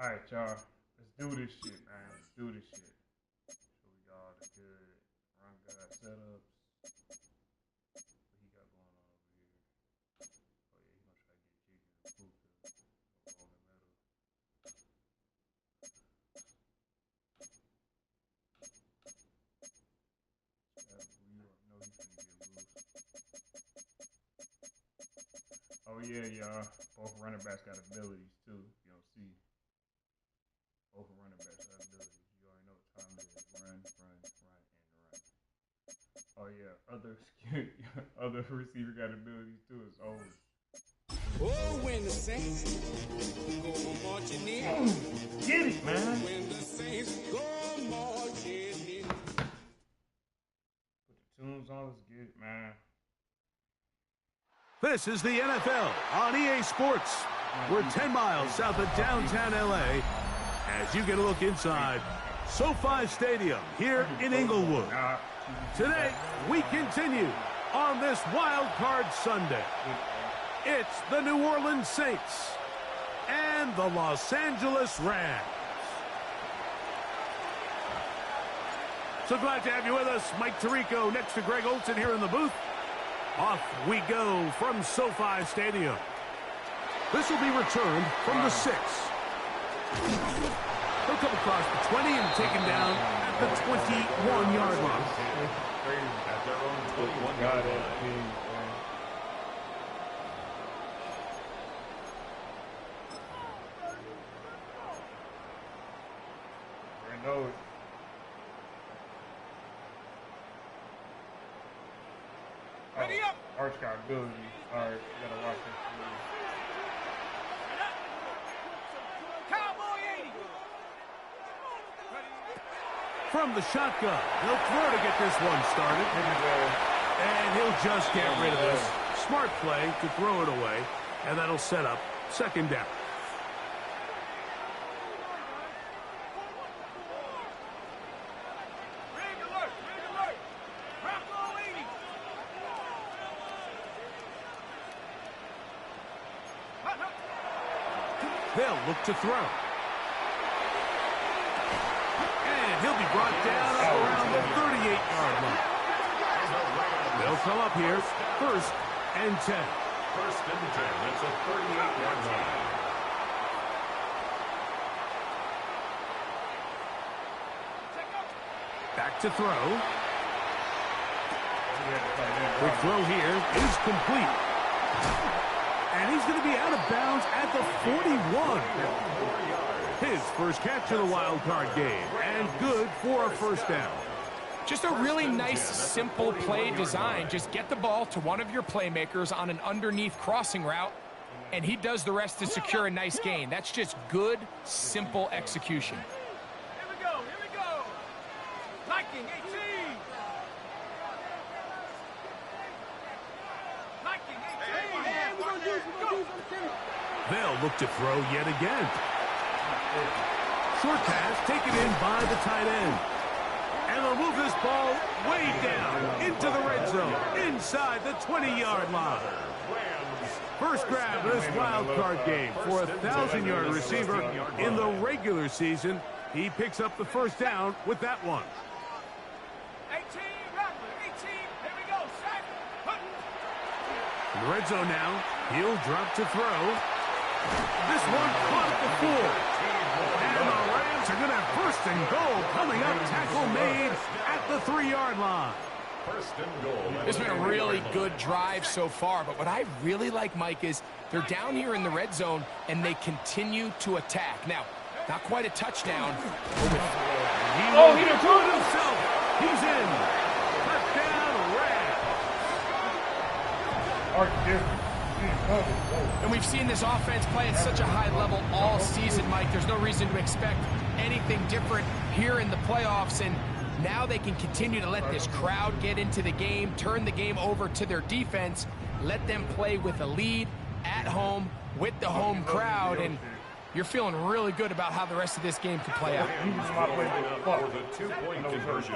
Alright, y'all. Let's do this shit, man. Let's do this shit. Show y'all the good run guard setups. What he got going on over here? Oh, yeah, he gonna try to get jiggy with the poop over the middle. No, he's gonna get loose. Oh, yeah, y'all. Both running backs got abilities, too. You don't see. Both running backs have abilities. You already know what time it is. Run, run, run, and run. Oh yeah, other receiver got abilities too. It's over. Oh, when the Saints go marching in. Get it, man. When the Saints go marching in. Put the tunes on. Let's get it, man. This is the NFL on EA Sports. We're 10 miles south of downtown LA. As you get a look inside SoFi Stadium here in Inglewood. Today, we continue on this Wildcard Sunday. It's the New Orleans Saints and the Los Angeles Rams. So glad to have you with us. Mike Tirico next to Greg Olsen here in the booth. Off we go from SoFi Stadium. This will be returned from the 6. He'll come across the 20 and taken down at the 21-yard line. At their own 21-yard line. I know it. Ready up! Arch got ability. Alright, you gotta watch this. From the shotgun, he'll throw to get this one started. And he'll just get rid of this. Smart play to throw it away. And that'll set up second down. They'll look to throw. He'll be brought down up around the 38-yard line. They'll come up here, 1st and 10. 1st and 10. That's a 38-yard line. Back to throw. Quick throw here is complete. And he's going to be out of bounds at the 41. His first catch of the wild card game, and good for a first down. Just a really nice, simple play design. Just get the ball to one of your playmakers on an underneath crossing route, and he does the rest to secure a nice gain. That's just good, simple execution. Here we go, here we go. Liking 18. Liking 18. They'll look to throw yet again. Short pass taken in by the tight end. And they'll move this ball way down into the red zone, inside the 20-yard line. First grab of this wild card game for a 1,000-yard receiver in the regular season. He picks up the first down with that one. 18, 18, here we go, sack. In the red zone now, he'll drop to throw. This one caught at the 4. And the Rams are going to have 1st and goal coming up. Tackle made at the 3-yard line. 1st and goal. It's been a really good drive so far, but what I really like, Mike, is they're down here in the red zone, and they continue to attack. Now, not quite a touchdown. He done threw it himself. He's in. Touchdown, Rams. And we've seen this offense play at such a high level all season, Mike. There's no reason to expect anything different here in the playoffs. And now they can continue to let this crowd get into the game, turn the game over to their defense, let them play with a lead at home with the home crowd. And you're feeling really good about how the rest of this game could play out. For the 2-point conversion.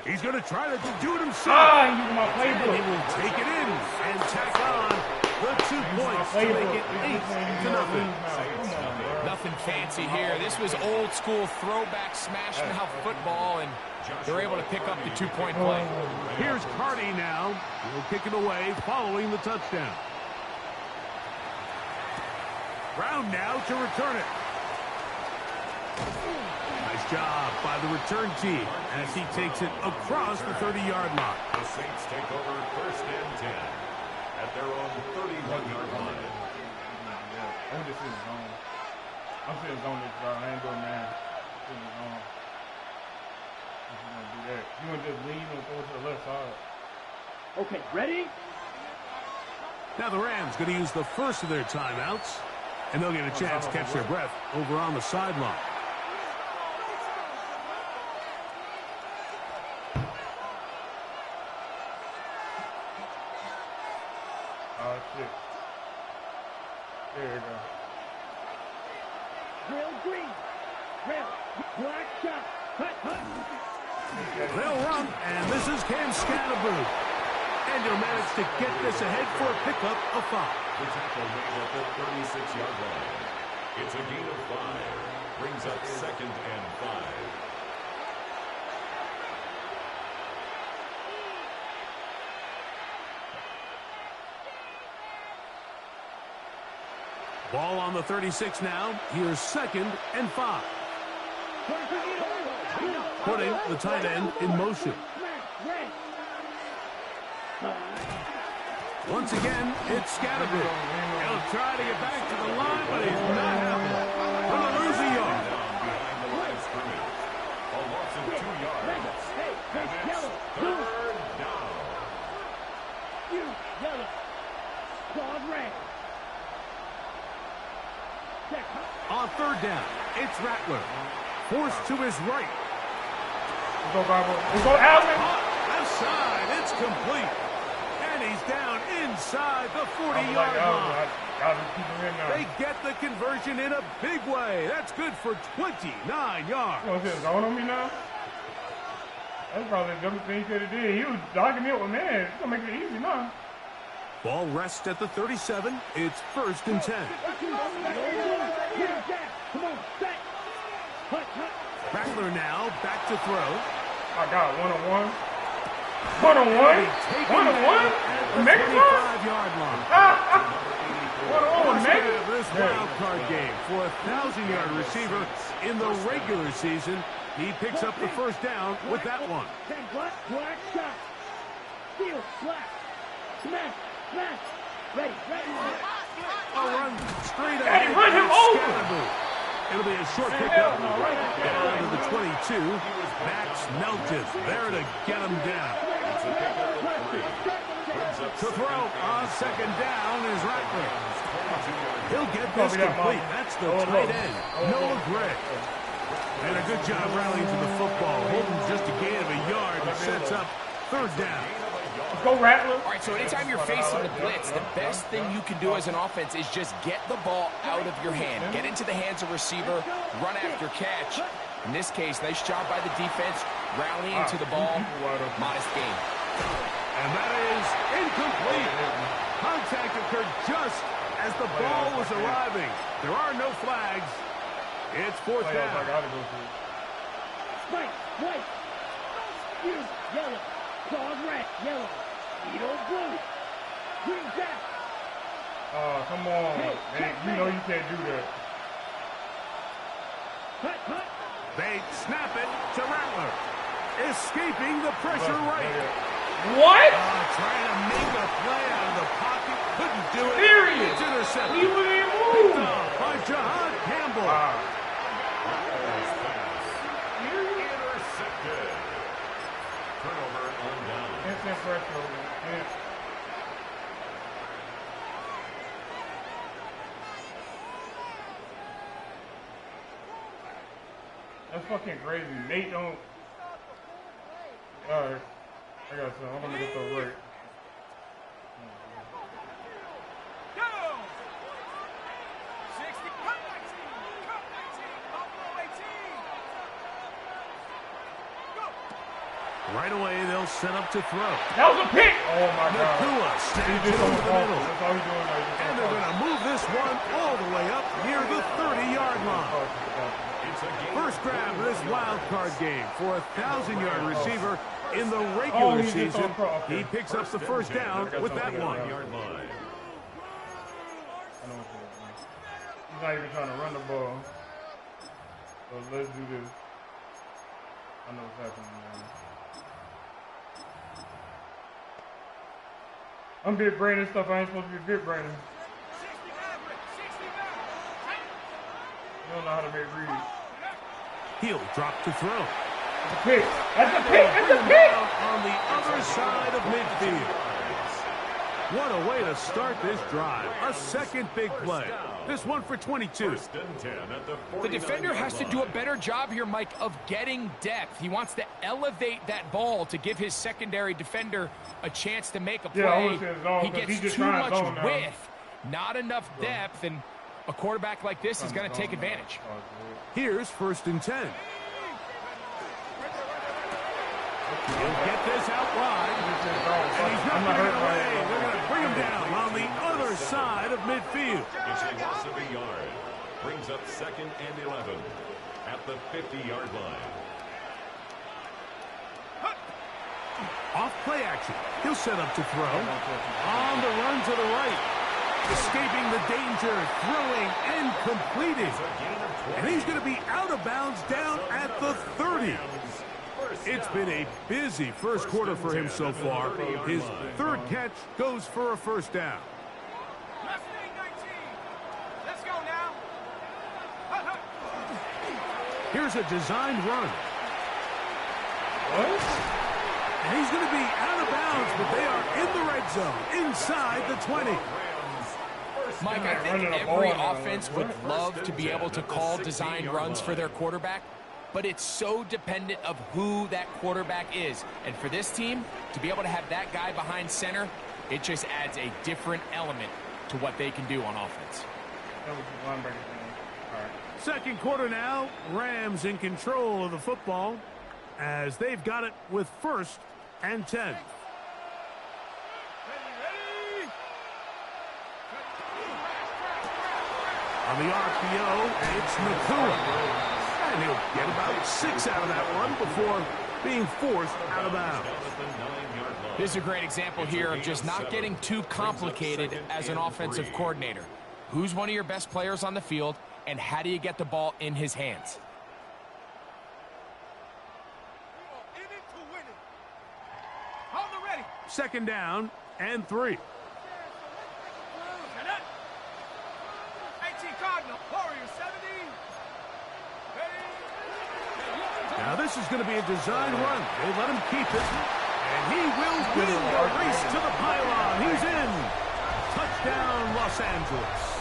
He's going to try to do it himself. And he will take it in and tack on the 2 points to make it 8-0. Nothing fancy here. This was old school throwback smash mouth football, and they're able to pick up the 2-point play. Here's Cardi now. He'll kick it away following the touchdown. Brown now to return it. Nice job by the return team as he takes it across the 30-yard line. The Saints take over 1st and 10 at their own 31-yard line. I'm just in zone. I'm sitting zone this bro. I ain't going man. I'm sitting zone. If you want to do that, you want to just lean and throw it to the left side. Okay, ready? Now the Rams going to use the first of their timeouts, and they'll get a chance to catch their breath over on the sideline. Oh, shit. There you go. Real green. Real black shot. Hut, hut. They'll run, and this is Cam Scatterboo. And he'll manage to get this ahead for a pickup of 5. The tackle made at the 36-yard line. It's a gain of 5. Brings up 2nd and 5. Ball on the 36 now. Here's 2nd and 5. Putting the tight end in motion. Once again, it's Scatterboo. He'll try to get back to the line, but he's not happening. Gonna lose a yard. Behind the line of scrimmage. A loss of 2 yards. And it's 3rd down. You yellow. Claude red. On 3rd down, it's Rattler. Forced to his right. Let's go, Bible. Let's go, Alvin. Left side, it's complete. And he's down inside the 40-yard line. They get the conversion in a big way. That's good for 29 yards. You want to zone on me now? That's probably the dumbest thing he could have did. He was dogging me up with man. It's going to make it easy now. Ball rests at the 37. It's 1st and 10. Rattler now back to throw. I got one-on-one. One-on-one? One-on-one? Make it 25-yard line. One-on-one, make it. This wildcard game for a 1,000-yard receiver in the regular season. He picks up the 1st down with that one. Black shot. Steal, black. Smash, smash. Ready. A run straight Hey, ahead. run him over. It'll be a short pickup. Down to the 22. Max Melton there to get him down. To throw on 2nd down is Rattler. He'll get this complete. That's the tight end, Noah Gray. And a good job rallying to the football. Holding just a gain of a yard and sets up 3rd down. Go, Rattler. All right, so anytime you're facing the blitz, the best thing you can do as an offense is just get the ball out of your hand. Get into the hands of receiver, run after catch. In this case, nice job by the defense, rallying to the ball. Modest gain. And that is incomplete. Contact occurred just as the ball was arriving. There are no flags. It's 4th down. Spike, white. You, yellow. Claude red, yellow. Edo blue. Green jack. Oh, come on. Man, you know you can't do that. Hut. They snap it to Rattler. Escaping the pressure right. What? Trying to make a play out of the pocket. Couldn't do it. Period. It's intercepted. He wouldn't even move. Picked off by Jahad Campbell. Intercepted. Turnover on down. Instant pressure. Yeah. That's fucking crazy. Nate don't. Alright. I got some. I'm gonna get the right. Right away, they'll set up to throw. That was a pick! Oh, my God. Nakua snags He's it just on over the the ball. middle. That's all he's doing right now. And they're going to move this one all the way up near the 30-yard line. First grab of this wild card game for a 1,000-yard receiver in the regular season. He picks up the first down with that one. He's not even trying to run the ball. So let's do this. I know what's happening, man. I'm bit braining stuff I ain't supposed to be bit braining. You don't know how to make reads. He'll drop to throw. That's a pick. That's a pick. That's a pick. On the other side of midfield. What a way to start this drive. A second big play. This one for 22. The defender has to do a better job here, Mike, of getting depth. He wants to elevate that ball to give his secondary defender a chance to make a play. He gets too much width, not enough depth, and a quarterback like this is going to take advantage. Here's 1st and 10. He'll get this out wide, and he's not going to get away. They're going to bring him down on the other side of midfield. It's a loss of a yard. Brings up 2nd and 11 at the 50-yard line. Off play action. He'll set up to throw. On the run to the right. Escaping the danger, throwing and completing. And he's going to be out of bounds down at the 30. It's been a busy first quarter for him so far. His 3rd catch goes for a first down. Let's go now. Here's a designed run. What? And he's going to be out of bounds, but they are in the red zone, inside the 20. Mike, I think every offense would love to be able to call design runs for their quarterback, but it's so dependent of who that quarterback is. And for this team, to be able to have that guy behind center, it just adds a different element to what they can do on offense. Second quarter now, Rams in control of the football as they've got it with 1st and 10. On the RPO, it's Nakua. And he'll get about 6 out of that one before being forced out of bounds. This is a great example here of just not getting too complicated as an offensive coordinator. Who's one of your best players on the field, and how do you get the ball in his hands? Second down and 3. Now this is going to be a design run. They let him keep it. And he will win the race to the pylon. He's in. Touchdown, Los Angeles.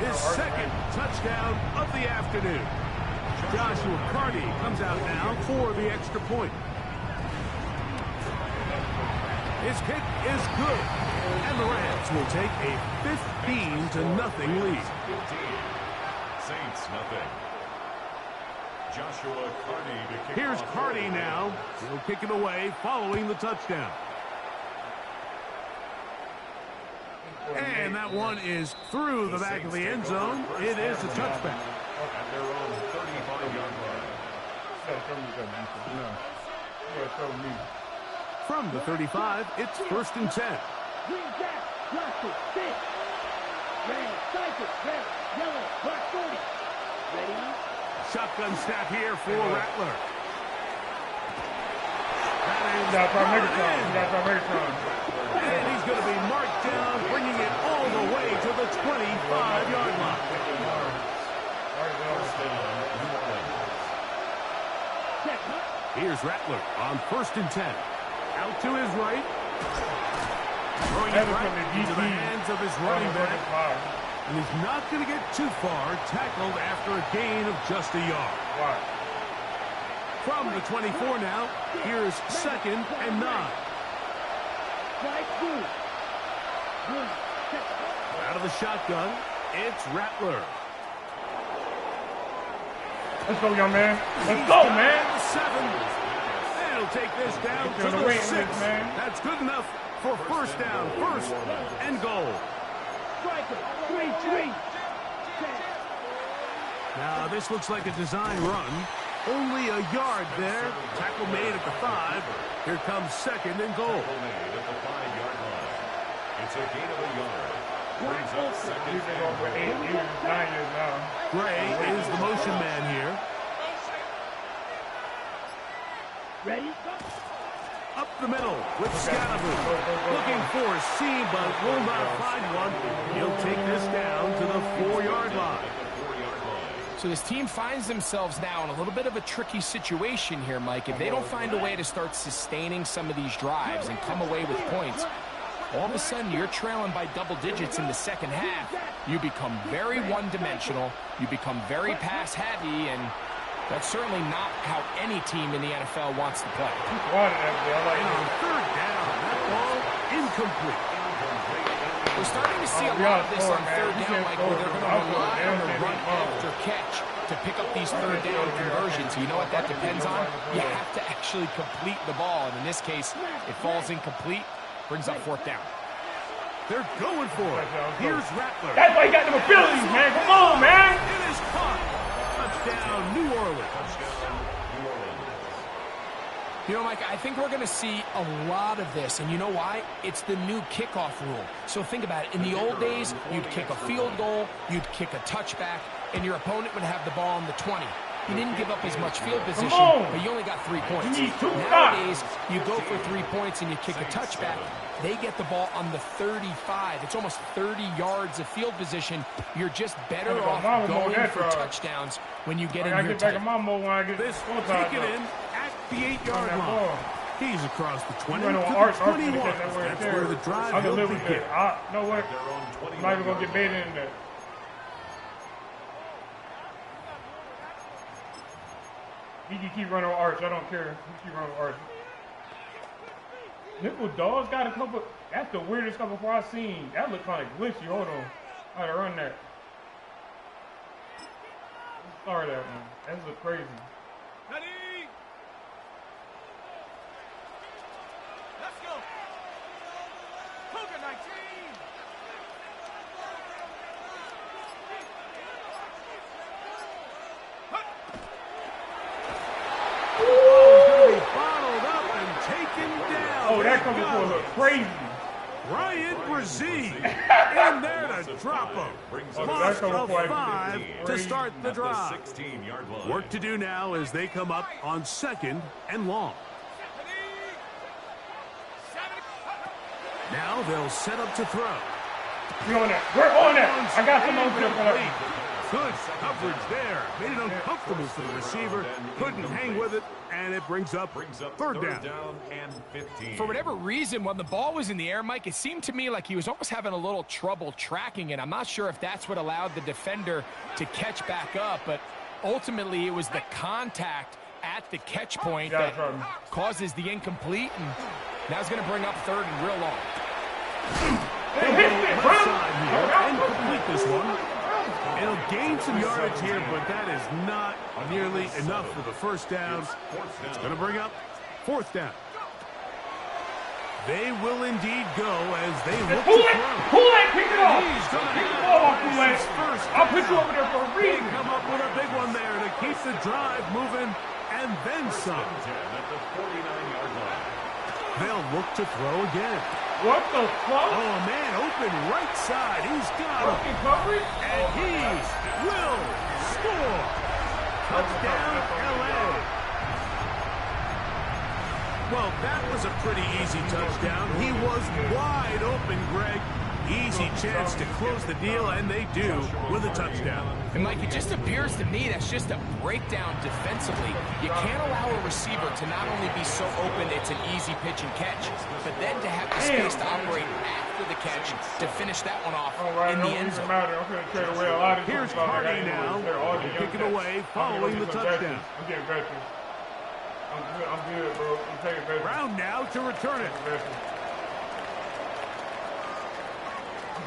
His 2nd touchdown of the afternoon. Joshua Carty comes out now for the extra point. His kick is good. And the Rams will take a 15-0 lead. Saints nothing. Joshua Carty to kick. Here's Carty now. He'll kick it away following the touchdown. And that one is through the back of the end zone. It is a touchback. At their own 35-yard line. From the 35, it's 1st and 10. Green back, plastic, fit. Red, cycle, red, yellow, black 40. Ready? Shotgun snap here for Rattler. And he's going to be marked down, bringing it all the way to the 25-yard line. Here's Rattler on 1st and 10. Out to his right. Throwing it right into the hands of his running back. And he's not going to get too far, tackled after a gain of just a yard. From the 24 now, here's 2nd and 9. Out of the shotgun, it's Rattler. Let's go, young man. Let's go, man. 7. And They'll take this down to the 6. That's good enough for first down, first and goal. Striker, 3-3. Now, this looks like a design run. Only a yard there. Tackle made at the 5. Here comes second and goal. Tackle made at the 5-yard line. It's a gain of a yard. Brings up second and goal. 8 years, 9 years now. Gray is the motion man here. Ready? Up the middle with Scalaboo. Looking for a seam, but will not find one. He'll take this down to the 4-yard line. So this team finds themselves now in a little bit of a tricky situation here, Mike. If they don't find a way to start sustaining some of these drives and come away with points, all of a sudden you're trailing by double digits in the second half. You become very one-dimensional. You become very pass-heavy, and that's certainly not how any team in the NFL wants to play. And on third down, that ball incomplete. We're starting to see a lot of this on third down, Mike, where they're going to rely on the run after catch to pick up these third down conversions. You know what that depends on? You have to actually complete the ball, and in this case, it falls incomplete, brings up fourth down. They're going for it. Here's Rattler. That's why he got them abilities, man. Come on, man. It is caught. Touchdown, New Orleans. You know, Mike, I think we're going to see a lot of this, and you know why? It's the new kickoff rule. So think about it. In the old days, you'd kick a field goal, you'd kick a touchback, and your opponent would have the ball on the 20. You didn't give up as much field position, but you only got 3 points. Nowadays, you go for 3 points and you kick a touchback. They get the ball on the 35. It's almost 30 yards of field position. You're just better off going for touchdowns when you get in here tight. This will take it in at the 8-yard line. He's across the 20 to the 21. That's where the drive will begin. No way. I'm not even going to get baited in there. He can keep running with arch. I don't care. He keep running with arch. Nickel Dawes got a couple. That's the weirdest couple before I seen. That looked kind of glitchy. Hold on. I gotta run that. Sorry, that one. That look crazy. Ready? Let's go. Cougar 19. Oh, that comes before look crazy. Ryan Brzee in there to drop him. Loss of 5 to start the drive. Work to do now as they come up on second and long. Now they'll set up to throw. We're on that. We're on that. I got some over there for that. Good coverage there. Made it uncomfortable for the receiver. Couldn't hang with it, and it brings up third down. And 15. For whatever reason, when the ball was in the air, Mike, it seemed to me like he was almost having a little trouble tracking it. I'm not sure if that's what allowed the defender to catch back up, but ultimately it was the contact at the catch point that causes the incomplete, and now it's going to bring up third and real long. They'll go left side here and complete this one. It'll gain some yardage here, but that is not nearly enough for the first down. It's going to bring up fourth down. They will indeed go as they look to throw. Kool-Aid, pick it off. He's going to Pick the ball off, Kool-Aid. I'll put you over there for a reason. They come up with a big one there to keep the drive moving, and then some. At the 49-yard line. They'll look to throw again. What the fuck? Oh, man, open right side. He's got him. Fucking coverage? And he will score. Touchdown, L.A. Well, that was a pretty easy touchdown. He was wide open, Greg. Easy chance to close the deal, and they do with a touchdown. And, Mike, it just appears to me that's just a breakdown defensively. You can't allow a receiver to not only be so open it's an easy pitch and catch, but then to have the space to operate after the catch to finish that one off in the end zone. Here's Hardy now, kicking away following the touchdown. I'm getting veterans. I'm good, bro. I'm taking veterans. Brown now to return it.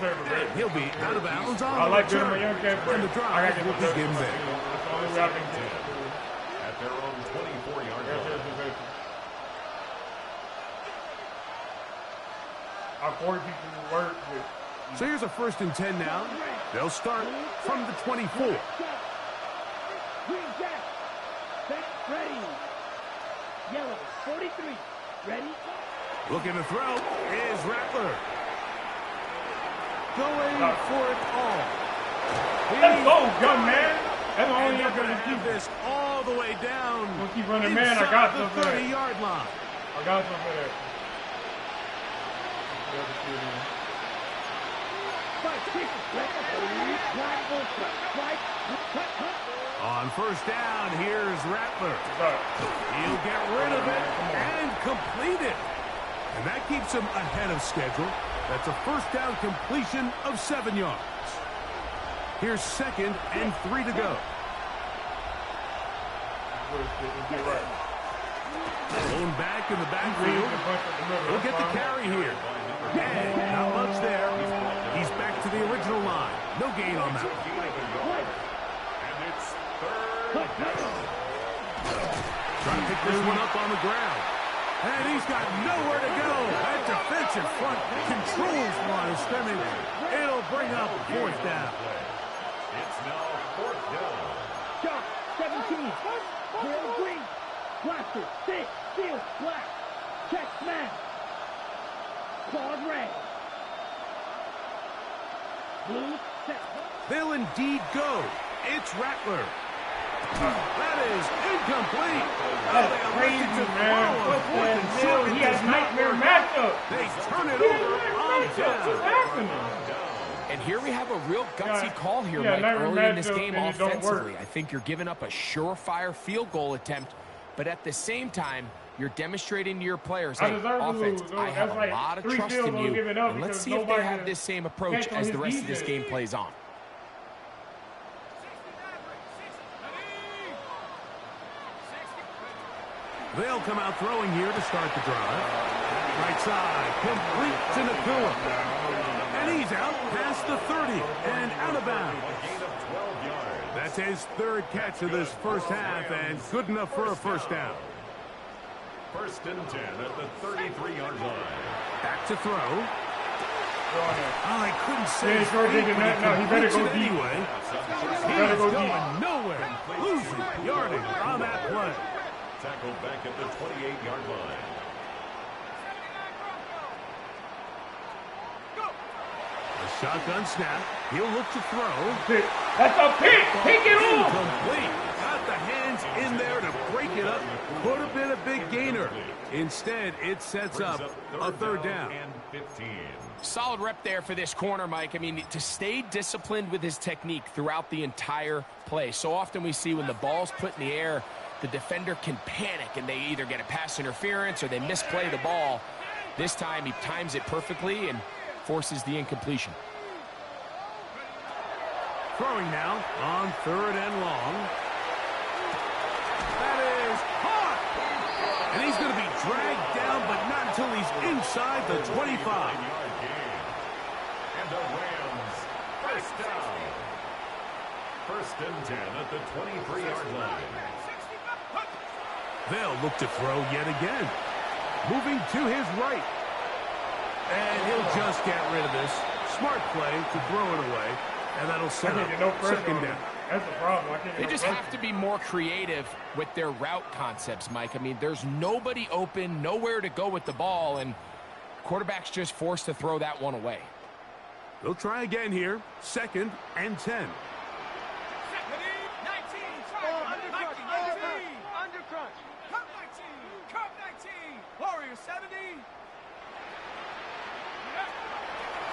And he'll be out of bounds on the return. And the drive will begin there. At their own 24-yard line. Our 40 people who work with. So here's a 1st and 10 now. They'll start from the 24. Green jack. Set. Ready. Yellow. 43. Ready. Looking to throw is Rattler. Going for it all. Let's go, young man. That's the only And thing they're I'm going to keep this all the way down. We'll keep running, man. I inside got the some for that. 30-yard line. I got some for that. On 1st down, here's Rattler. He'll get rid of it and complete it. And that keeps him ahead of schedule. That's a 1st down completion of 7 yards. Here's 2nd and 3 to go. Thrown back in the backfield. He'll get the carry here. And not much there. He's back to the original line. No gain on that one. And it's 3rd down. Trying to pick this one up on the ground. And he's got nowhere to go. That defensive front controls the line of scrimmage. It'll bring up 4th down. It's now 4th down. Shot. 17. Hail green. Blaster. Stick. Steel. Black. Check. Smash. Claws red. Blue. Set. They'll indeed go. It's Rattler. That is incomplete. That's crazy, man. What the hell? He has nightmare matchup. They turn it over on What's down. happening? And here we have a real gutsy call here, yeah, Mike, never early in this matchup game and it don't offensively. work. I think you're giving up a surefire field goal attempt, but at the same time, you're demonstrating to your players, hey, offense, I have a lot of trust in you, and let's see if they have this same approach as the rest of this game plays on. They'll come out throwing here to start the drive. Right side, complete to Nakua. And he's out past the 30 and out of bounds. That's his 3rd catch of this 1st half and good enough for a 1st down. 1st and 10 at the 33-yard line. Back to throw. Oh, I couldn't say. Yeah, sure did. No, he better go deep. Anyway. Better He's go going deep. nowhere. Losing yardage on that play. Tackled back at the 28-yard line. A shotgun snap. He'll look to throw. That's a pick. Pick it off. Incomplete. Got the hands in there to break it up. Could have been a big gainer. Instead, it sets up a 3rd down. And 15. Solid rep there for this corner, Mike. I mean, to stay disciplined with his technique throughout the entire play. So often we see when the ball's put in the air, the defender can panic and they either get a pass interference or they misplay the ball. This time he times it perfectly and forces the incompletion. Throwing now on 3rd and long. That is caught. And he's going to be dragged down, but not until he's inside the 25. And the Rams, 1st down. 1st and 10 at the 23-yard line. They'll look to throw yet again. Moving to his right. And he'll just get rid of this. Smart play to throw it away. And that'll set up 2nd down. That's the problem. They just have to be more creative with their route concepts, Mike. I mean, there's nobody open, nowhere to go with the ball, and quarterback's just forced to throw that one away. They'll try again here. 2nd and 10.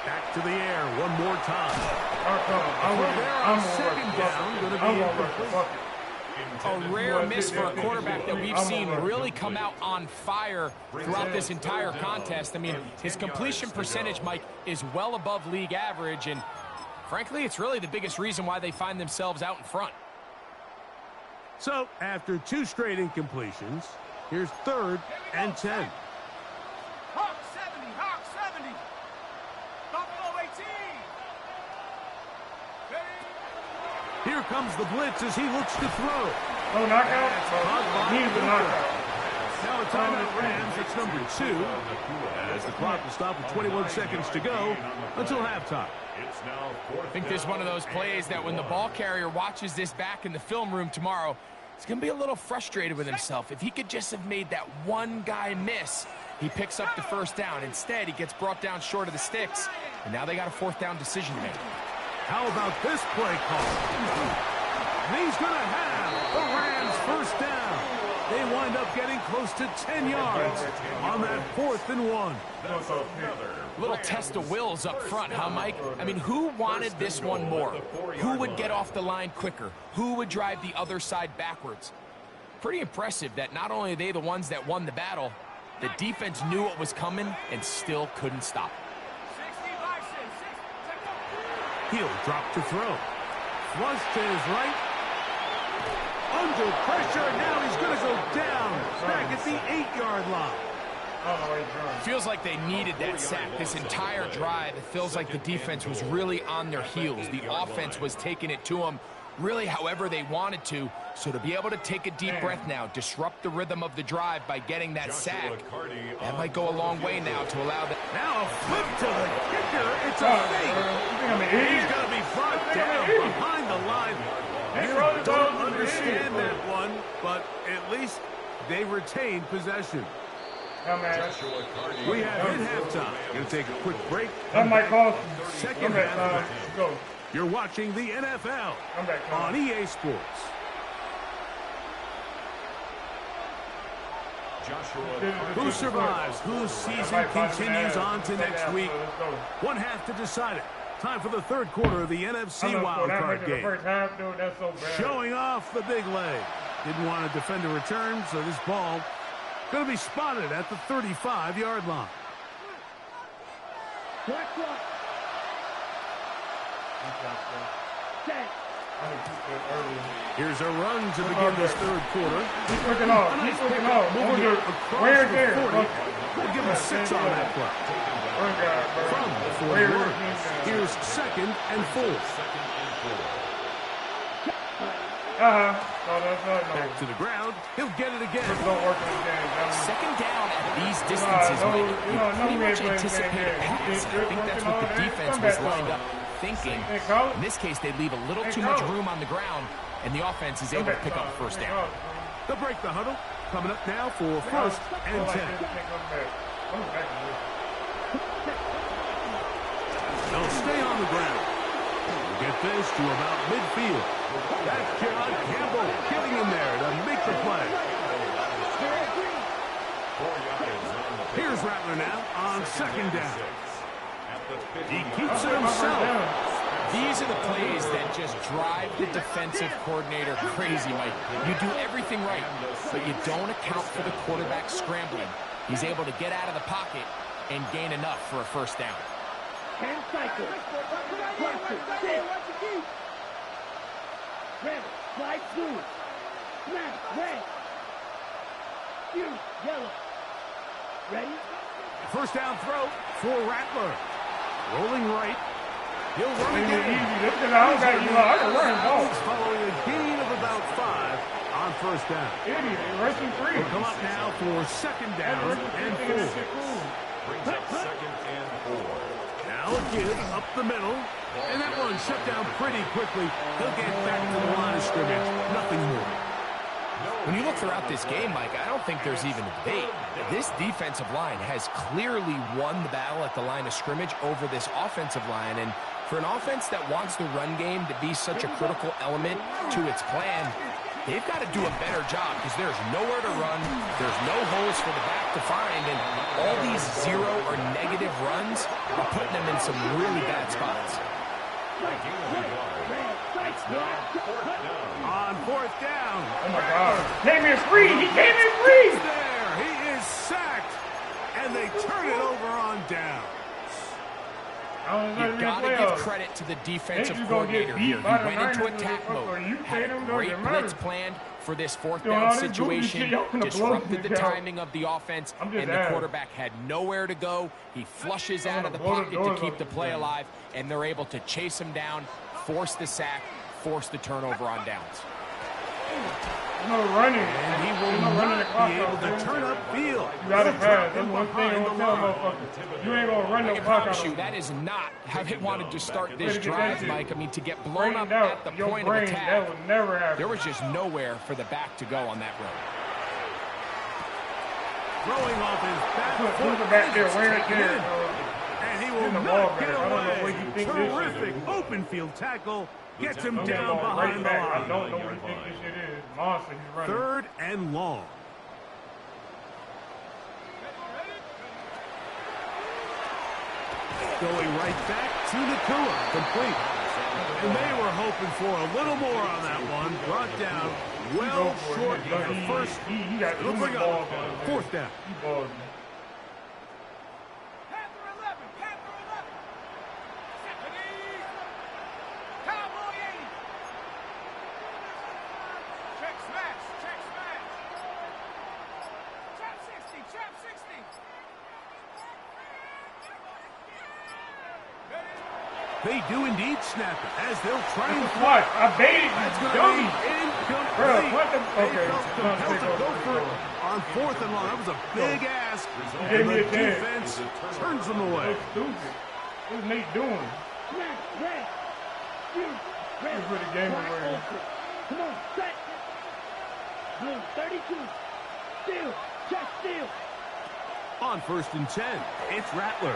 Back to the air one more time. I'm 2nd down. Going to be incomplete. A rare miss for a quarterback that we've seen really come out on fire throughout this entire contest. I mean, his completion percentage, Mike, is well above league average, and frankly, it's really the biggest reason why they find themselves out in front. So, after 2 straight incompletions, here's 3rd and 10. Hawk 70, Hawk 70. Buffalo 18. Here comes the blitz as he looks to throw. No knockout? He needs a knockout. Now a timeout Rams. It's number 2. As the clock will stop with 21 seconds to go until halftime. I think this is one of those plays that when the ball carrier watches this back in the film room tomorrow, he's going to be a little frustrated with himself. If he could just have made that one guy miss, he picks up the first down. Instead, he gets brought down short of the sticks, and now they got a 4th down decision to make. How about this play call? And he's going to have the Rams first down. They wind up getting close to 10 yards on that 4th and 1. Little test of wills up front, huh, Mike? I mean, who wanted this one more? Who would get off the line quicker? Who would drive the other side backwards? Pretty impressive that not only are they the ones that won the battle, the defense knew what was coming and still couldn't stop it. He'll drop to throw. Flush to his right. Under pressure. Now he's going to go down. Back at the 8-yard line. Feels like they needed that sack this entire drive. It feels like the defense was really on their heels. The offense was taking it to them really however they wanted to. So to be able to take a deep breath now, disrupt the rhythm of the drive by getting that sack, that might go a long way now to allow that. Now a flip to the kicker. It's a fake. He's going to be brought down behind the line. You don't understand that one, but at least they retain possession. We have hit halftime. Going to take a quick break. That might cost Second half. You're watching the NFL on EA Sports. Who survives? Whose season continues on to next week? One half to decide it. Time for the 3rd quarter of the NFC Wildcard game. Showing off the big leg. Didn't want to defend a return, so this ball going to be spotted at the 35-yard line. Here's a run to begin this 3rd quarter. He's looking off. He's looking off. Where's there? We'll give him 6 on that play. From the 41. Here's 2nd and 4. Back to the ground. He'll get it again. 2nd down at these distances, Mike. You pretty much anticipate a pass. I think that's what the defense was lined up thinking. In this case, they leave a little too much room on the ground, and the offense is able to pick up a 1st down. They'll break the huddle. Coming up now for 1st and 10. They'll stay on the ground. We'll get this to about midfield. That's Campbell getting in there to make the play. Here's Rattler now on 2nd down. He keeps it himself. These are the plays that just drive the defensive coordinator crazy, Mike. You do everything right, but you don't account for the quarterback scrambling. He's able to get out of the pocket and gain enough for a 1st down. 10 cycles. Cluster, 6. Red, slide through. Snap, red. Shoot, yellow. Ready? 1st down throw for Rattler. Rolling right. He'll run again. Following a gain of about 5 on 1st down. He'll come up now for 2nd down and 4. Brings up 2nd and 4. Now a give up the middle. And that one shut down pretty quickly. He'll get back to the line of scrimmage. Nothing more. When you look throughout this game, Mike, I don't think there's even a debate. This defensive line has clearly won the battle at the line of scrimmage over this offensive line. And for an offense that wants the run game to be such a critical element to its plan, they've got to do a better job because there's nowhere to run. There's no holes for the back to find. And all these 0 or negative runs are putting them in some really bad spots. On 4th down. Oh my God. Came in free. He came in free. He's there. He is sacked. And they turn it over on down. You've got to give credit to the defensive coordinator here. He went into attack mode, had a great blitz planned for this 4th down situation, disrupted the timing of the offense, and the quarterback had nowhere to go. He flushes out of the pocket to keep the play alive, and they're able to chase him down, force the sack, force the turnover on downs. No running. And he will no not running the be able to turn up field. You gotta He'll pass. drop That's him one thing behind I'm the gonna tell line. motherfuckers. You ain't gonna run I no can clock promise out you of that is not how they wanted to start this drive, Mike. I mean, to get blown up out. at the Your point brain, of attack, that would never happen. there was just nowhere for the back to go on that road. Throwing off his back Put foot. the back there, It's way right taken there. in. And he will the ball not back. get I don't know away. what you think this Terrific is. open field tackle. Gets him Don't down get the ball right behind the back. I line. don't know what you think this shit is. Monster, he's running. Third and long. Going right back to Nakua. Complete. And they were hoping for a little more on that one. Brought down well short of the first. He got It'll bring up fourth down. He balls me. They do indeed snap it, as they'll try and What? I baited That's you, going to dummy. be incomplete. Bro, what the? They Okay. felt compelled to go for it on fourth and long. That was a big ask. gave And me the a chance. defense turns them away. That's stupid. What's Nate doing? He's for the game away. Come on, set. Blue, 32. Steal. Check steal. On 1st and 10, it's Rattler.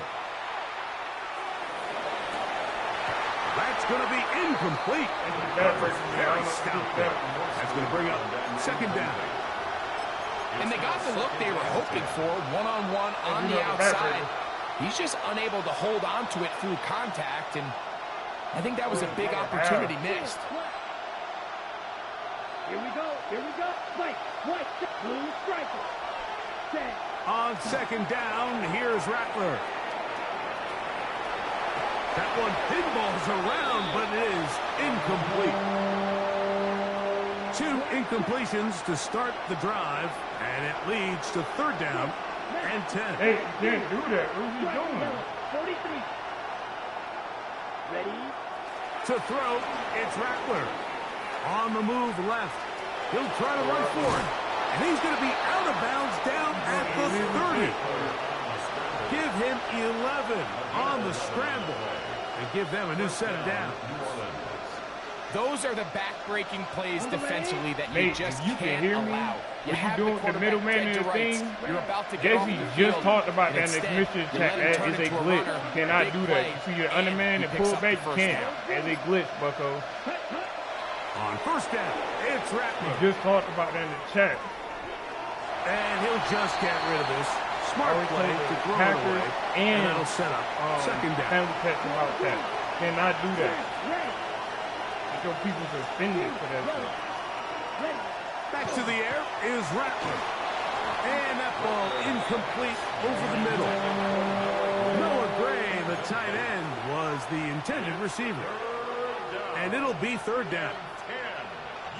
That's going to be incomplete. Very stout there. That's going to bring up second down. And they got the look they were hoping for, one-on-one on the outside. He's just unable to hold on to it through contact, and I think that was a big opportunity missed. Here we go. Here we go. White. Blue striker. Set. On second down, here's Rattler. That one pinballs around, but it is incomplete. 2 incompletions to start the drive, and it leads to third down and 10. Hey, you can't do that. What is he doing? 43. Ready? To throw, it's Rattler. On the move left. He'll try to run for it. And he's going to be out of bounds down at the 30. Give him 11 on the scramble and give them a new set of downs. Those are the back-breaking plays defensively that you Nate, just you can can't hear me? allow. You What have you doing the with the middleman quarterback in the dead to thing? rights. You're about to get off Jesse the just field, talked about that in the instead, commission you chat let him turn as a into a glitch. runner, You cannot big do that. play, You see the and underman he and picks pull up back, the you first can't. down. As a glitch, bucko. On first down, it's Rattler. Just talked about that in the chat. And he'll just get rid of this. Smart Always play play to the throw it Packers away. And and, that'll set up second down. Family text about that. Cannot do that. Get your people suspended for that shit. Back to the air is Rattler. And that ball incomplete over the middle. Noah Gray, the tight end, was the intended receiver. And it'll be third down.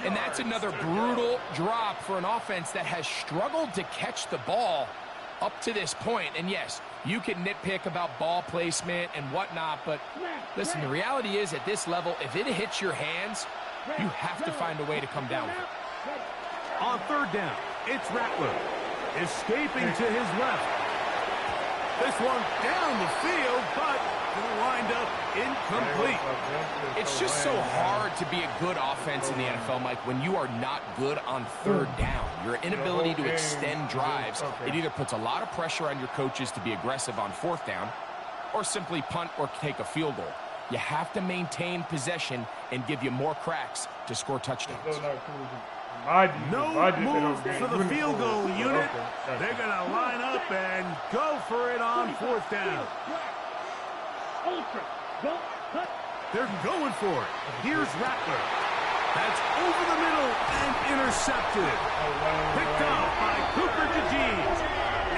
And that's another brutal drop for an offense that has struggled to catch the ball up to this point. And yes, you can nitpick about ball placement and whatnot, but listen, the reality is at this level, if it hits your hands, you have to find a way to come down with it. On third down, it's Rattler. Escaping to his left. This one down the field, but it'll wind up incomplete. It's just so hard to be a good offense in the NFL, Mike, when you are not good on third down. Your inability to extend drives, it either puts a lot of pressure on your coaches to be aggressive on fourth down or simply punt or take a field goal. You have to maintain possession and give you more cracks to score touchdowns. No move for the field goal unit. They're going to line up and go for it on fourth down. They're going for it. Here's Rattler. That's over the middle and intercepted. Picked off by Cooper DeGeez.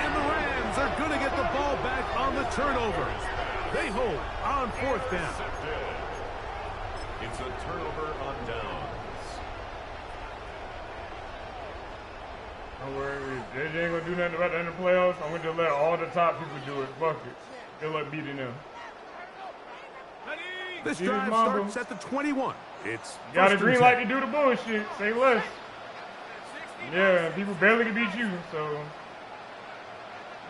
And the Rams are going to get the ball back on the turnover. They hold on fourth down. It's a turnover on downs. Don't worry, they ain't gonna do nothing about that in the playoffs. I'm gonna just let all the top people do it. Fuck it. They'll let beating them. This drive starts at the 21. It's got a green light to do the bullshit. Say less. Yeah, people barely can beat you, so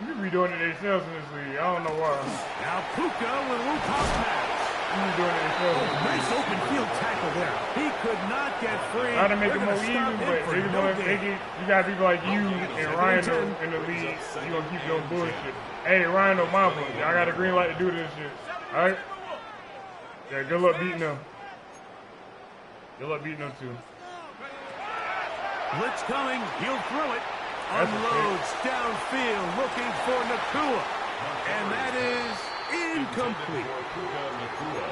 you could be doing it themselves in this league. I don't know why. Now Puka with a little toss pass. You be doing it themselves. Oh, nice open field tackle there. He could not get free. Try to make it They're more gonna even, stop him but for you no gain. you got people like you and Rhino in the league. You gonna keep doing bullshit. Hey, Rhino, Mamba, y'all got a green light to do this shit. All right? Yeah, good luck beating them. Good luck beating them too. Blitz coming. He'll throw it. That's Unloads downfield looking for Nakua. And that is incomplete.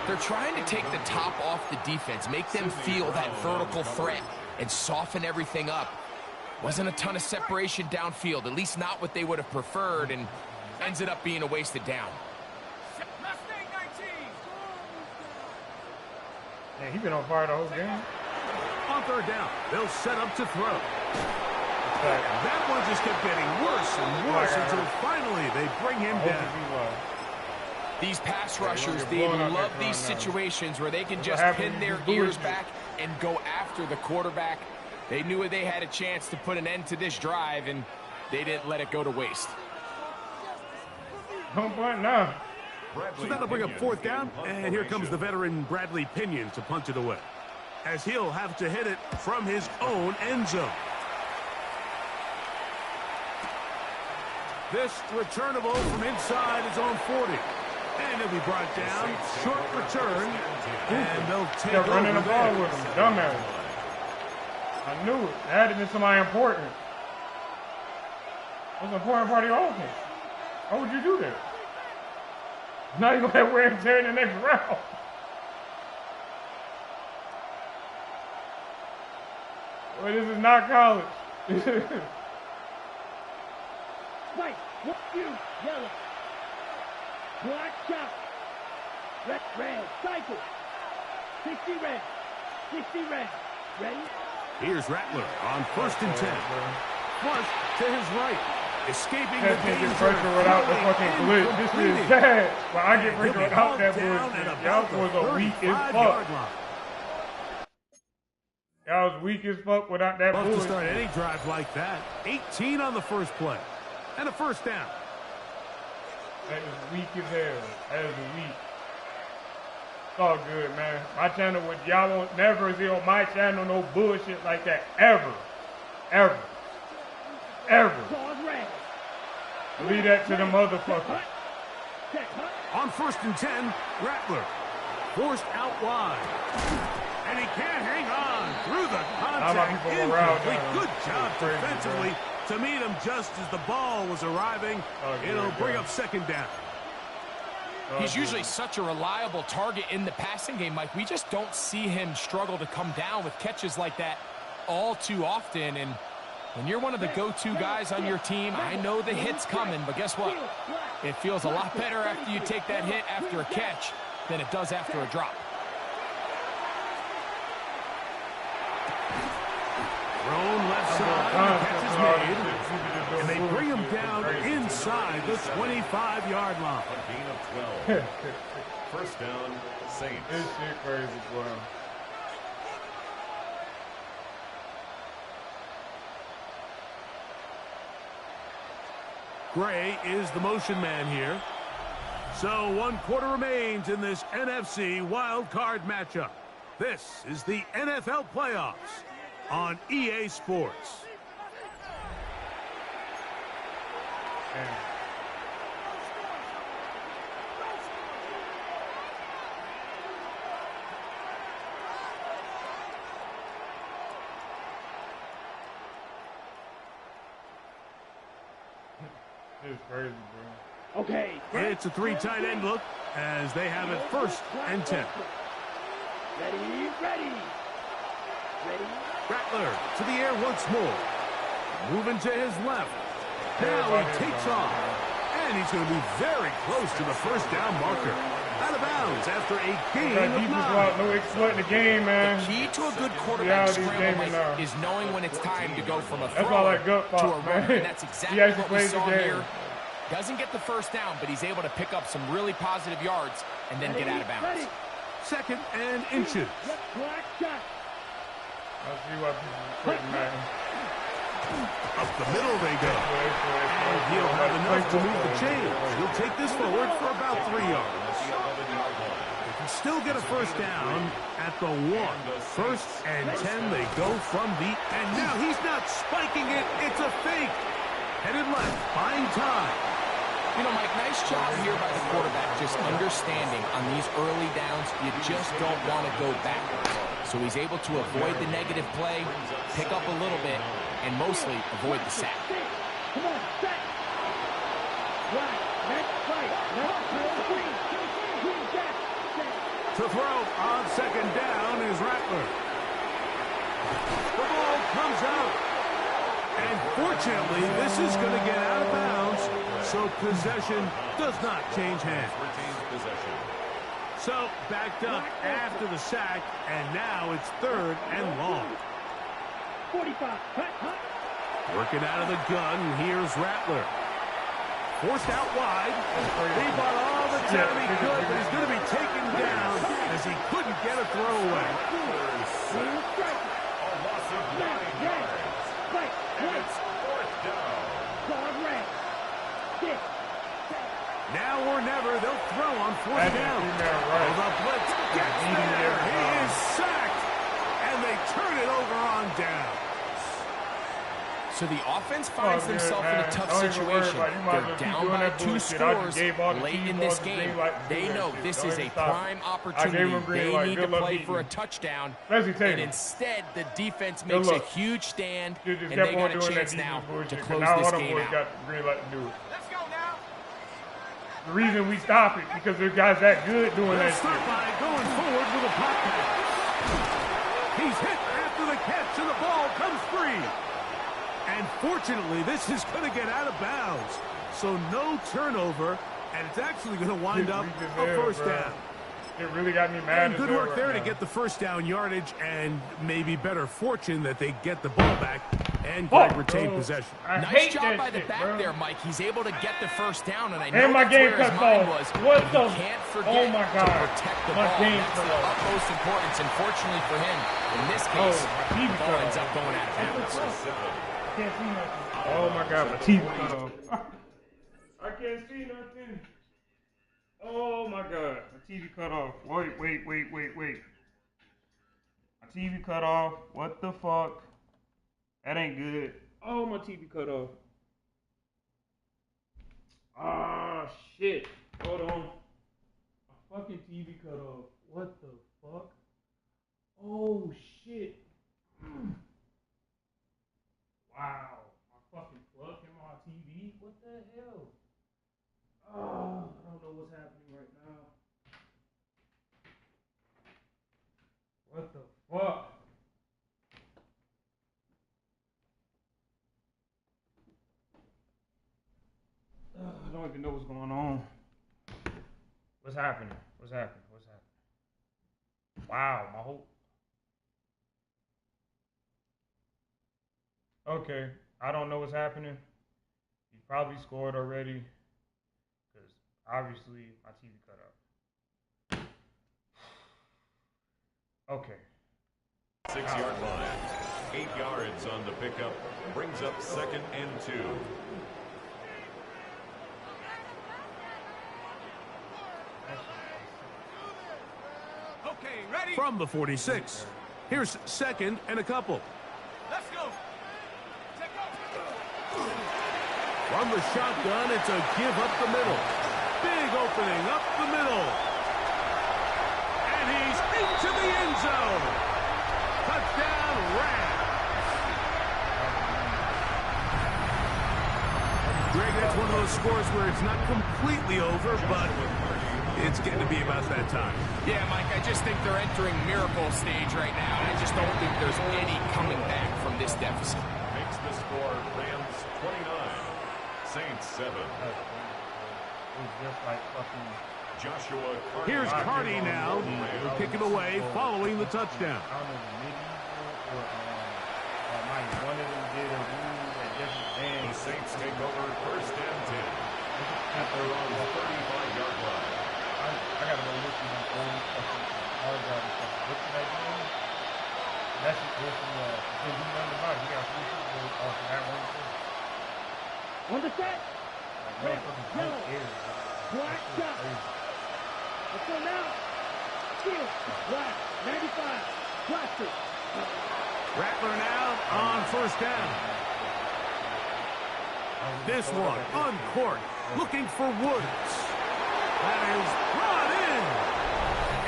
They're trying to take the top off the defense, make them feel that vertical threat, and soften everything up. Wasn't a ton of separation downfield, at least not what they would have preferred, and ends up being a wasted down. Man, he been on fire the whole game. On third down, they'll set up to throw. That one just kept getting worse and worse until finally they bring him down. These pass rushers, they love these situations where they can just pin their ears back and go after the quarterback. They knew they had a chance to put an end to this drive, and they didn't let it go to waste. Don't punt now. So that'll bring up fourth down, and here comes the veteran Bradley Pinion to punt it away, as he'll have to hit it from his own end zone. This returnable from inside his own 40. And he'll be brought down. Short return. And they'll take over. Running the ball with him. Dumbass. I knew it. It had to be somebody important. What's the important part of your offense? Why would you do that? Now you're going to have wear and tear in the next round. Well, this is not college. White, what you, yellow. Black shot. Red, cycle. 60 red. 60 red. Ready? Here's Rattler on 1st and 10. Flush to his right. Escaping the danger. Get pressure without the fucking blitz. This is sad. But I get pressure without that bullshit. Y'all was a weak as fuck. Y'all was weak as fuck without that bullshit. To start any drive like that. 18 on the first play. And a first down. That is weak as hell. That is weak. It's all good, man. My channel, y'all won't never see on my channel no bullshit like that. Ever. Ever. Ever. Leave that to the motherfucker. On 1st and 10, Rattler. Forced out wide. And he can't hang on through the contact. Incomplete. Good job defensively to meet him just as the ball was arriving. It'll bring up 2nd down. He's usually such a reliable target in the passing game, Mike. We just don't see him struggle to come down with catches like that all too often. And when you're one of the go-to guys on your team, I know the hit's coming, but guess what? It feels a lot better after you take that hit after a catch than it does after a drop. Thrown left side, the catch is made. And they bring him down inside the 25-yard line. Gain of 12. 1st down, Saints. This shit crazy, boy. Gray is the motion man here. So 1 quarter remains in this NFC wildcard matchup. This is the NFL playoffs on EA Sports. This is crazy, bro. Okay. It's a 3 tight end look as they have it 1st and 10. Ready. Rattler to the air once more. Moving to his left. Now he takes off. And he's going to be very close to the 1st down marker. Out of bounds after a gain of 9. No exploiting the game, man. The key to a good quarterback scramble is knowing when it's time to go from a throw to a runner. And that's exactly what we saw here. Doesn't get the 1st down, but he's able to pick up some really positive yards and then get out of bounds. 2nd and inches. Black shot. I see why people are quitting, man. Up the middle they go. And he'll have enough to move the chains. He'll take this forward for about 3 yards. They can still get a first down at the 1. First and 10, they go from the... And now he's not spiking it. It's a fake. Headed left, buying time. You know, Mike, nice job here by the quarterback, just understanding on these early downs, you just don't want to go backwards. So he's able to avoid the negative play, pick up a little bit, and mostly avoid the sack. Come on, sack. Right, next fight. To throw on second down is Rattler. The ball comes out. And fortunately, this is going to get out of bounds, so possession does not change hands. So backed up after the sack, and now it's 3rd and long. 45. Working out of the gun, here's Rattler. Forced out wide. He bought all the time he could, but he's going to be taken down as he couldn't get a throwaway. Now or never, they'll throw on 4th down. The blitz gets there. He is sacked, and they turn it over on down. So the offense finds themselves in a tough situation. They're down by 2 scores late in this game. They know this is a prime opportunity. They need to play for a touchdown. And instead, the defense makes a huge stand, and they got a chance now to close this game out. Let's go now. The reason we stop it because there's guys that good doing that Start shit. by going forward with a pop pass. He's hit after the catch, and the ball comes free. And fortunately, this is going to get out of bounds. So no turnover, and it's actually going to wind up a first down. It really got me mad. And good work there to get the first down yardage, and maybe better fortune that they get the ball back and Greg retain possession. Nice job by the back there, Mike. He's able to get the first down, and I know my that's game where his cut mind off. was. What but the? he can't forget Oh my God. to protect the My ball. game That's cut the off. utmost importance, and fortunately for him, in this case, TV the ball cut ends off. up going out of bounds. Can't see nothing. Oh my God, my TV cut off. I can't see nothing. Oh my God, my TV cut off. Wait. My TV cut off. What the fuck? That ain't good. Oh, my TV cut off. Ah, shit. Hold on. My fucking TV cut off. What the fuck? Oh, shit. Wow. My fucking plug came on my TV? What the hell? Oh, I don't know what's happening right now. What the fuck? I don't even know what's going on. What's happening? Wow, my whole... Okay, I don't know what's happening. He probably scored already. Because obviously my TV cut out. Okay. 6-yard line. 8 yards on the pickup. Brings up 2nd and 2. Okay, ready? From the 46. Here's 2nd and a couple. Let's go. From the shotgun, it's a give up the middle. Big opening up the middle. And he's into the end zone. Touchdown, Rams. Greg, that's one of those scores where it's not completely over, but it's getting to be about that time. Yeah, Mike, I just think they're entering miracle stage right now. I just don't think there's any coming back from this deficit. Makes the score Rams 29. Saints 7. Joshua Carty. Here's Carty now. He'll kick it away following the touchdown. The Saints take over 1st and 10. They're on the 35-yard line. I gotta go look at my own fucking hard drive and stuff. What's that doing? That's just from the number 5. You got 3 people off of On the set. Red, yellow, black shot. Let's go now. Field, black, 95, plastic. Rattler now on first down. This one on court, looking for Woods. That is brought in.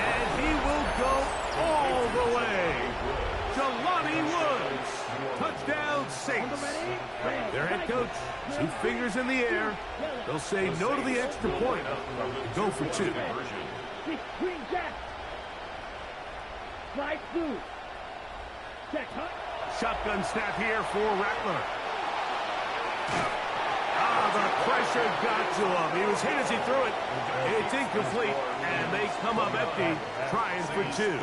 And he will go all the way. Jelani Woods. Touchdown Saints. Their head coach, 2 fingers in the air. They'll say no to the extra point. Go for 2. Green jack. Slide through. Check, huh? Shotgun snap here for Rattler. The pressure got to him. He was hit as he threw it. It's incomplete, and they come up empty, trying for 2.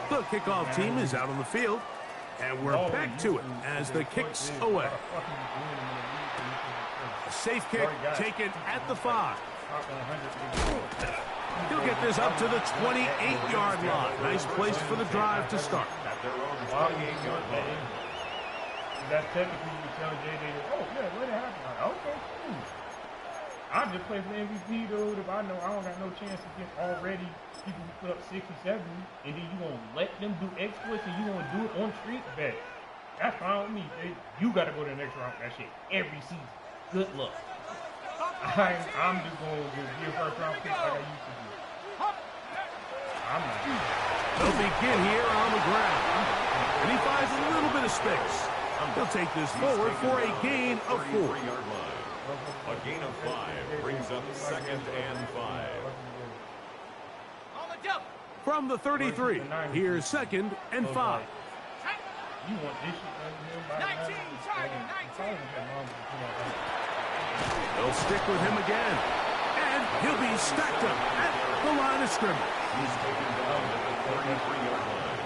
The kickoff team is out on the field, and we're back to it as the kick's away. A safe kick taken at the 5. He'll get this up to the 28-yard line. Nice place for the drive to start. That's technically you tell JJ, oh yeah, let it happen. Like, okay, cool. I just play for the MVP, dude. If I know I don't got no chance against already people who put up 60, 70, and then you gonna let them do exploits and you gonna do it on street bet. That's fine with me. You gotta go to the next round for that shit every season. Good luck. I'm just gonna give first round pick like I used to do. I'm not. They'll begin here on the ground. And he finds a little bit of space. He'll take this forward for a gain of 4. A gain of 5 brings up 2nd and 5. From the 33, here's 2nd and 5. You want this shit 19, Tiger, 19. They'll stick with him again. And he'll be stacked up at the line of scrimmage. He's taken down at the 33-yard line.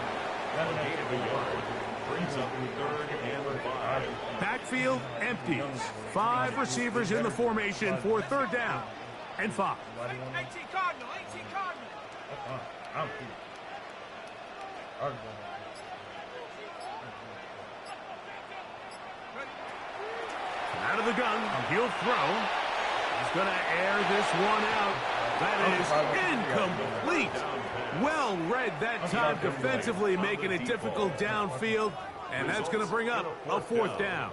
A gain of a yard brings up 3rd and 5. Backfield empties. 5 receivers in the formation for 3rd down and 5. 18 Cardinal. I'm cool. Out of the gun, he'll throw. He's going to air this one out. That is incomplete. Well read that time defensively, making it difficult downfield, and that's going to bring up a 4th down.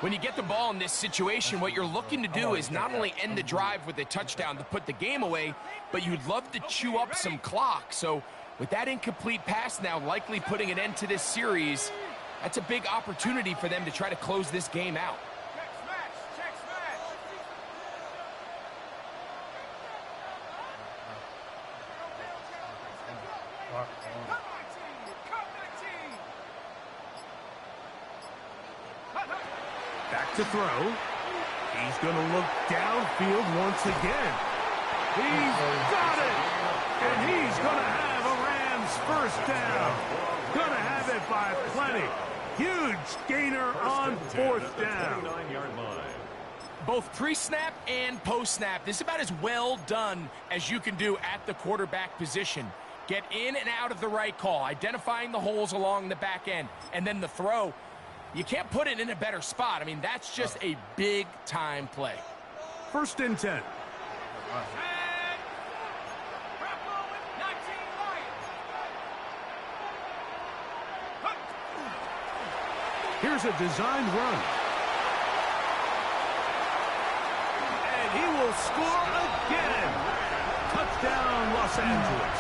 When you get the ball in this situation, what you're looking to do is not only end the drive with a touchdown to put the game away, but you'd love to chew up some clock. So with that incomplete pass now likely putting an end to this series, that's a big opportunity for them to try to close this game out. Check smash. Back to throw. He's going to look downfield once again. He's got it! And he's going to have a Rams 1st down. Going to have it by plenty. Huge gainer on 4th down. Both pre-snap and post-snap, this is about as well done as you can do at the quarterback position. Get in and out of the right call, identifying the holes along the back end, and then the throw. You can't put it in a better spot. I mean, that's just a big-time play. 1st and 10. Here's a designed run. And he will score again. Touchdown, Los Angeles.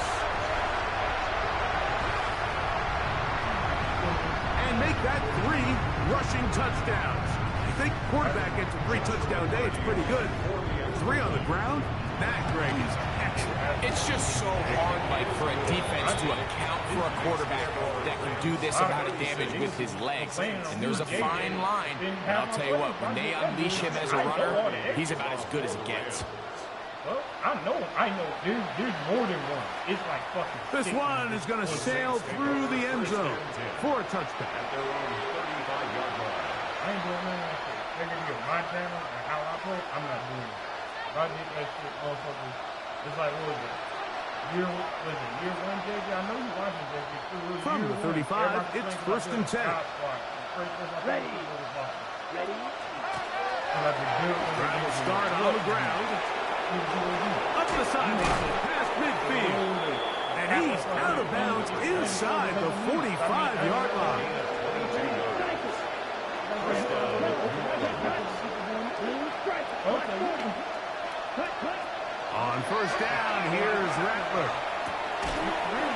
And make that 3 rushing touchdowns. You think quarterback gets a 3 touchdown day, it's pretty good. 3 on the ground, that, Greg, is excellent. It's just so hard, Mike, for a defense to account for a quarterback that can do this amount of damage with his legs. And there's a fine line. And I'll tell you what, when they unleash him as a runner, he's about as good as it gets. Well, I know. There's more than one. It's like fucking. This one is going to sail through the end zone for a touchdown. At their own 35-yard line. I ain't doing nothing like that. They're going to get my channel and how I play. I'm not doing it. If I did that shit, motherfuckers, it's like, what was it? Year one, JJ. I know you're watching JJ. From the 35, it's 1st and 10. Ready. Ready. Trying to start on the ground. Up the sideline, past midfield. And he's out of bounds inside the 45-yard line. On 1st down, here's Rattler.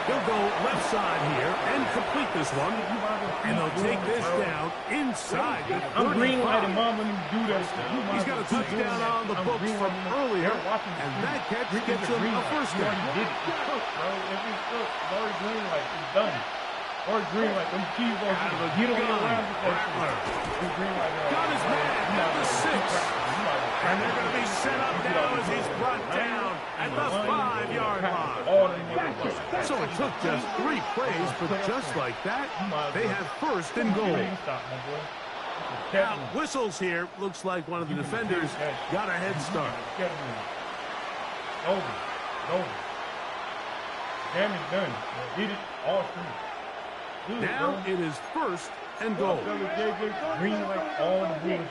He'll go left side here and complete this one. And they'll take this down inside the 35. I'm green lighting mom when you do that. He's got a touchdown on the books from earlier, and that catch gets him a 1st down. Bro, if he's already green light, he's done. Or green light, them keys on you don't get around with that green light. Got his man at the 6. And they're going to be set up now as he's brought down at the 5-yard line. So it took just 3 plays, but just like that, they have 1st and goal. Now, whistles here. Looks like one of the defenders got a head start. Over. Damage done. Did it all through. Now it is 1st and goal. Green light all the bullshit.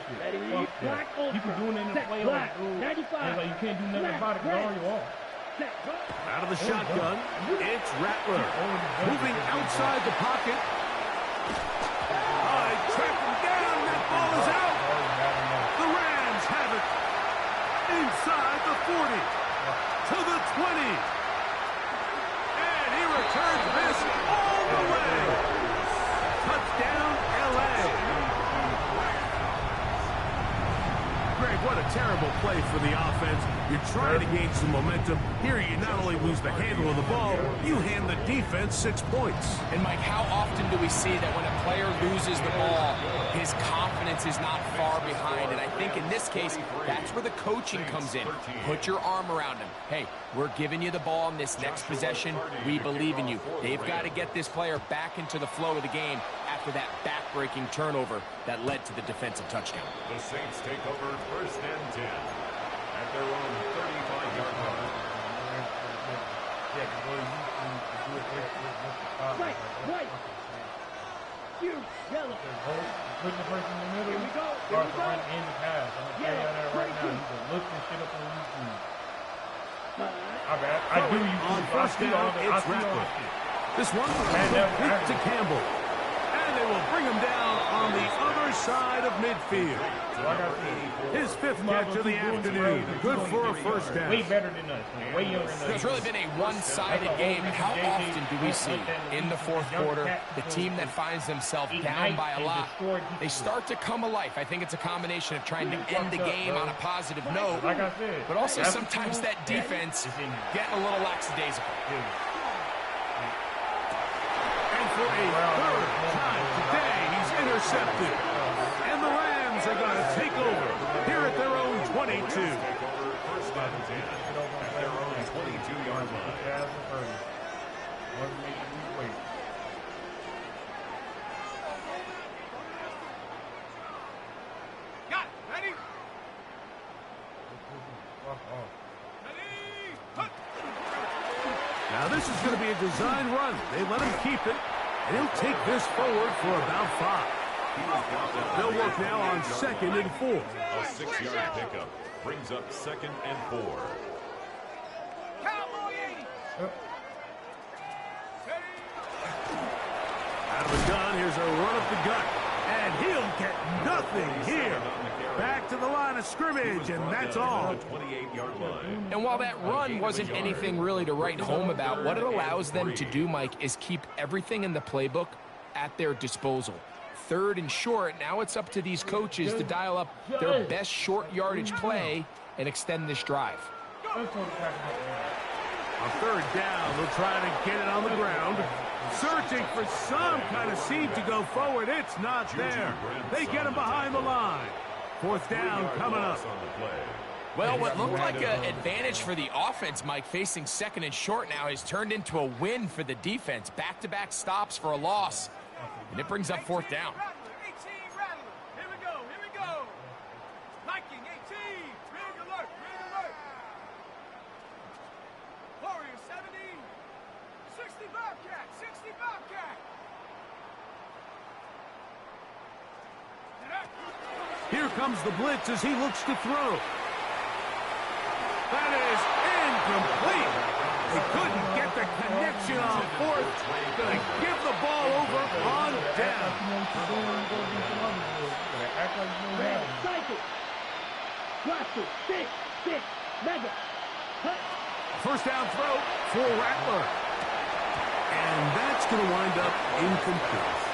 You can do it in the playoffs, dude. Like you can't do nothing about it because all you are. Out of the shotgun, it's Rattler. Moving outside the pocket. Track him down. That ball is out. The Rams have it. Inside the 40. To the 20. And he returns this all the way. Touchdown, L.A. Greg, what a terrible play for the offense. You're trying to gain some momentum. Here you not only lose the handle of the ball, you hand the defense 6 points. And Mike, how often do we see that when a player loses the ball, his confidence is not far behind? And I think in this case, that's where the coaching comes in. Put your arm around him. Hey, we're giving you the ball in this next possession. We believe in you. They've got to get this player back into the flow of the game after that back-breaking turnover that led to the defensive touchdown. The Saints take over 1st and 10 at their own 35-yard line. Right. You, yellow. Put the person in the middle. Here we go. Start to run in the pass. I'm going to tell you that right now. You can look this shit up on YouTube. I do you on 1st down, it's Rattler. This one complete to Campbell. And they will bring him down on the other side of midfield. His 5th catch of the afternoon. Good for a 1st down. Way better than us. Way younger than us. It's really been a one-sided game, and how often do we see in the 4th quarter the team that finds themselves down by a lot, they start to come alive. I think it's a combination of trying to end the game on a positive note, but also sometimes that defense getting a little lackadaisical. And for a 3rd time today, he's intercepted. And the Rams are going to take over here at their own 22. Take over 1st and 10 at their own 22-yard line. Got it. Ready? Now this is going to be a design run. They let him keep it, and he'll take this forward for about 5. They'll work now on 2nd and 4. A 6-yard pickup brings up 2nd and 4. Cowboy 80. Out of the gun, here's a run up the gut, and he'll get nothing here. Back to the line of scrimmage, and that's all. 28-yard line. And while that run wasn't anything really to write home about, what it allows them to do, Mike, is keep everything in the playbook at their disposal. 3rd and short, now it's up to these coaches to dial up their best short yardage play and extend this drive. On 3rd down, they'll try to get it on the ground. Searching for some kind of seam to go forward. It's not there. They get him behind the line. 4th down coming up. Well, what looked like an advantage for the offense, Mike, facing 2nd and short now, has turned into a win for the defense. Back-to-back stops for a loss. And it brings up 4th down. 18 Rattler. Here we go. Viking 18. Ring alert. Warrior 70. Here comes the blitz as he looks to throw. That is incomplete. They couldn't get the connection on fourth. Going to give the ball over on down. Cycle. Watch it. Six. Mega. Cut. First down throw for Rattler. And that's going to wind up incomplete.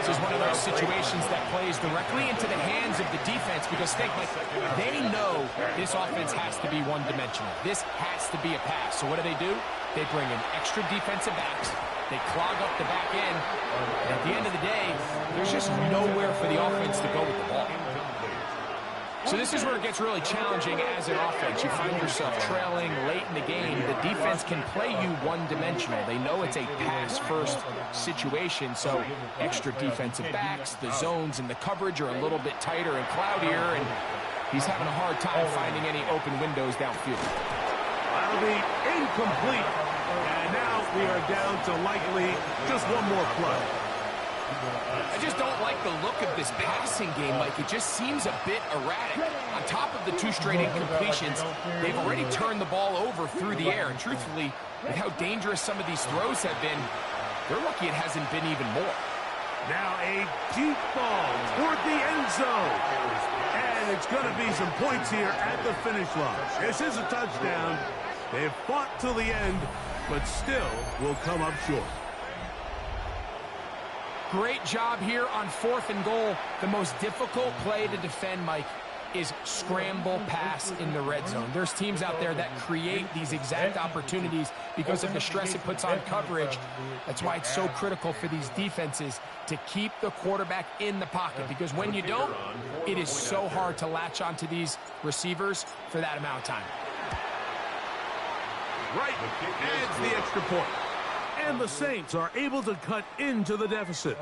This is one of those situations that plays directly into the hands of the defense because they know this offense has to be one-dimensional. This has to be a pass. So what do? They bring in extra defensive backs. They clog up the back end. And at the end of the day, there's just nowhere for the offense to go with the ball. So this is where it gets really challenging as an offense. You find yourself trailing late in the game. The defense can play you one-dimensional. They know it's a pass-first situation, so extra defensive backs, the zones and the coverage are a little bit tighter and cloudier, and he's having a hard time finding any open windows downfield. That'll be incomplete. And now we are down to likely just one more play. I just don't like the look of this passing game. Like, it just seems a bit erratic. On top of the 2 straight incompletions, they've already turned the ball over through the air. And truthfully, with how dangerous some of these throws have been, they're lucky it hasn't been even more. Now a deep ball toward the end zone. And it's going to be some points here at the finish line. This is a touchdown. They've fought till the end, but still will come up short. Great job here on 4th and goal. The most difficult play to defend, Mike, is scramble pass in the red zone. There's teams out there that create these exact opportunities because of the stress it puts on coverage. That's why it's so critical for these defenses to keep the quarterback in the pocket, because when you don't, it is so hard to latch onto these receivers for that amount of time. Right, adds the extra point. And the Saints are able to cut into the deficit.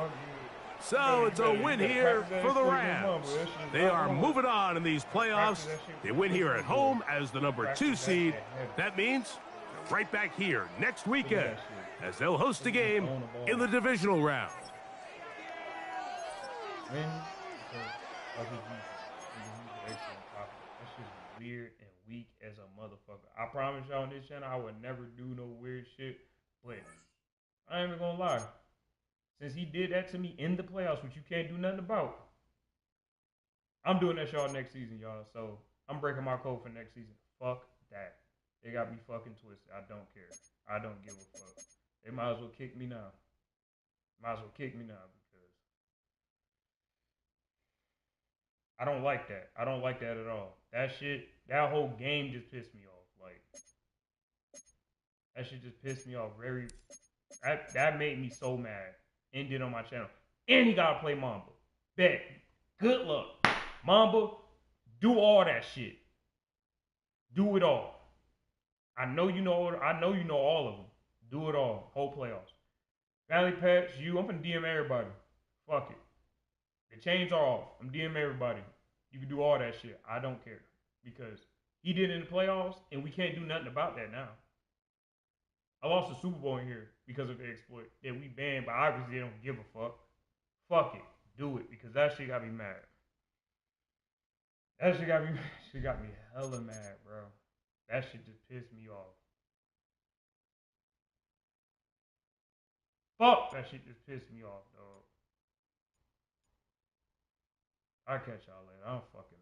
So it's a win here for the Rams. They are moving on in these playoffs. They win here at home as the number 2 seed. That means they're right back here next weekend as they'll host a game in the divisional round. That's just weird and weak as a motherfucker. I promise y'all on this channel I would never do no weird shit, but I ain't even gonna lie. Since he did that to me in the playoffs, which you can't do nothing about, I'm doing that y'all next season, y'all. So I'm breaking my code for next season. Fuck that. They got me fucking twisted. I don't care. I don't give a fuck. They might as well kick me now. Because I don't like that. I don't like that at all. That shit, that whole game just pissed me off. Like, that shit just pissed me off. That made me so mad. Ended on my channel. And he gotta play Mamba. Bet. Good luck. Mamba, do all that shit. Do it all. I know you know all of them. Do it all. Whole playoffs. Valley Pets, I'm gonna DM everybody. Fuck it. The chains are off. I'm DM everybody. You can do all that shit. I don't care. Because he did it in the playoffs, and we can't do nothing about that now. I lost the Super Bowl in here because of the exploit that we banned, but obviously they don't give a fuck. Fuck it. Do it, because that shit got me mad. That shit got me hella mad, bro. That shit just pissed me off. Fuck, that shit just pissed me off, dog. I'll catch y'all later. I don't fucking